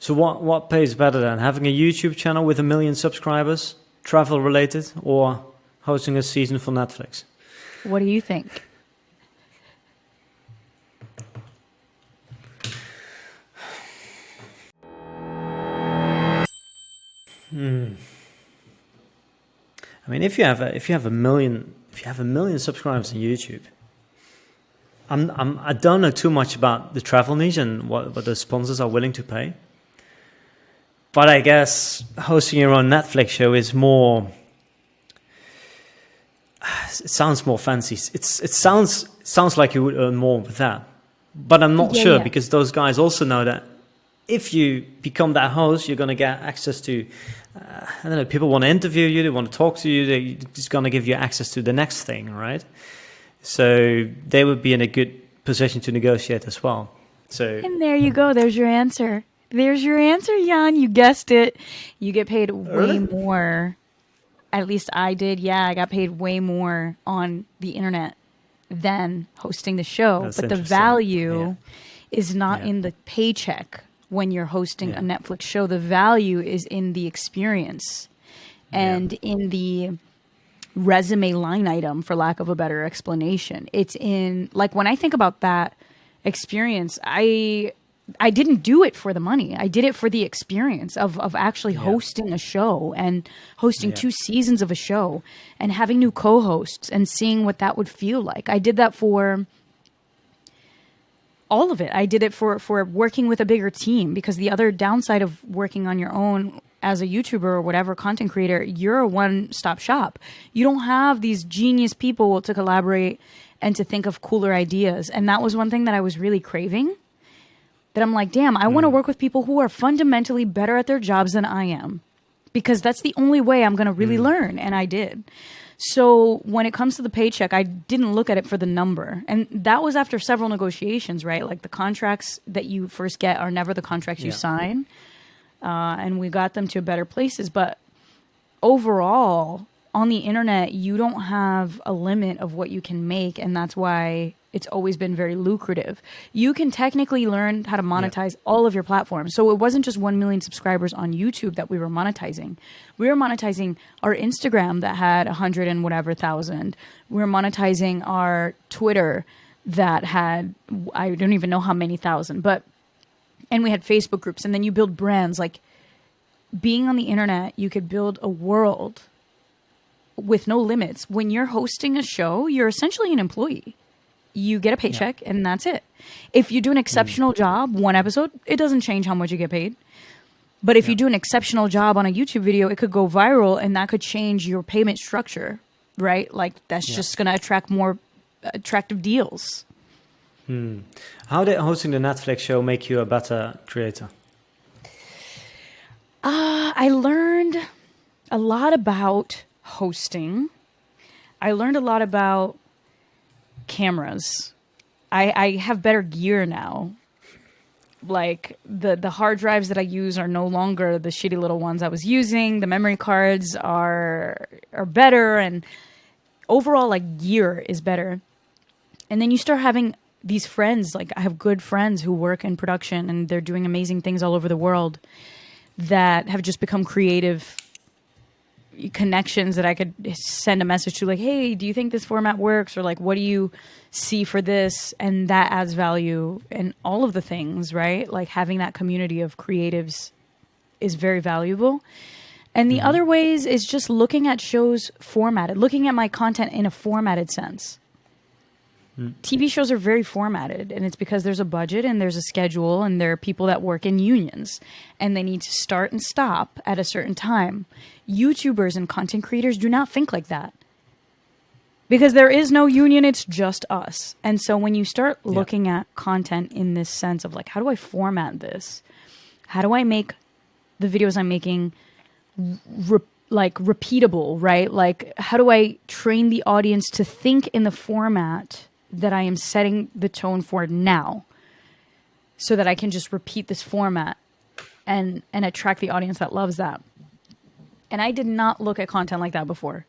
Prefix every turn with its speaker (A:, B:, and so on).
A: So what pays better then? Having a YouTube channel with 1 million subscribers, travel related, or hosting a season for Netflix?
B: What do you think?
A: I mean, if you have a million subscribers on YouTube, I don't know too much about the travel niche and what the sponsors are willing to pay. But I guess hosting your own Netflix show is more. It sounds more fancy. It sounds like you would earn more with that, but I'm not sure because those guys also know that if you become that host, you're going to get access to. I don't know. People want to interview you. They want to talk to you. They're just going to give you access to the next thing, right? So they would be in a good position to negotiate as well. So
B: and there you go. There's your answer. There's your answer, Jan. You guessed it. You get paid way more. At least I did. Yeah, I got paid way more on the internet than hosting the show.
A: That's
B: but the value is not in the paycheck when you're hosting a Netflix show. The value is in the experience and in the resume line item, for lack of a better explanation. It's in, like, when I think about that experience, I didn't do it for the money. I did it for the experience of actually hosting a show and hosting 2 seasons of a show and having new co-hosts and seeing what that would feel like. I did that for all of it. I did it for working with a bigger team, because the other downside of working on your own as a YouTuber or whatever content creator, you're a one-stop shop. You don't have these genius people to collaborate and to think of cooler ideas. And that was one thing that I was really craving. That I'm like, damn, I want to work with people who are fundamentally better at their jobs than I am, because that's the only way I'm going to really learn. And I did. So when it comes to the paycheck, I didn't look at it for the number. And that was after several negotiations, right? Like, the contracts that you first get are never the contracts you sign. And we got them to better places. But overall, on the internet, you don't have a limit of what you can make. And that's why it's always been very lucrative. You can technically learn how to monetize all of your platforms. So it wasn't just 1 million subscribers on YouTube that we were monetizing. We were monetizing our Instagram that had 100 and whatever thousand. We were monetizing our Twitter that had, I don't even know how many thousand, and we had Facebook groups, and then you build brands. Like, being on the internet, you could build a world with no limits. When you're hosting a show, you're essentially an employee. You get a paycheck and that's it. If you do an exceptional job, one episode, it doesn't change how much you get paid. But if you do an exceptional job on a YouTube video, it could go viral and that could change your payment structure, right? Like, that's just going to attract more attractive deals.
A: How did hosting the Netflix show make you a better creator?
B: I learned a lot about hosting. I learned a lot about cameras. I have better gear now. Like, the hard drives that I use are no longer the shitty little ones I was using. The memory cards are better, and overall, like, gear is better. And then you start having these friends. Like, I have good friends who work in production and they're doing amazing things all over the world that have just become creative connections that I could send a message to, like, hey, do you think this format works? Or, like, what do you see for this? And that adds value, and all of the things, right? Like, having that community of creatives is very valuable. And the other ways is just looking at shows formatted, looking at my content in a formatted sense. TV shows are very formatted, and it's because there's a budget and there's a schedule, and there are people that work in unions, and they need to start and stop at a certain time. YouTubers and content creators do not think like that, because there is no union. It's just us. And so when you start looking at content in this sense of, like, how do I format this? How do I make the videos I'm making repeatable, right? Like, how do I train the audience to think in the format that I am setting the tone for now, so that I can just repeat this format and attract the audience that loves that? And I did not look at content like that before.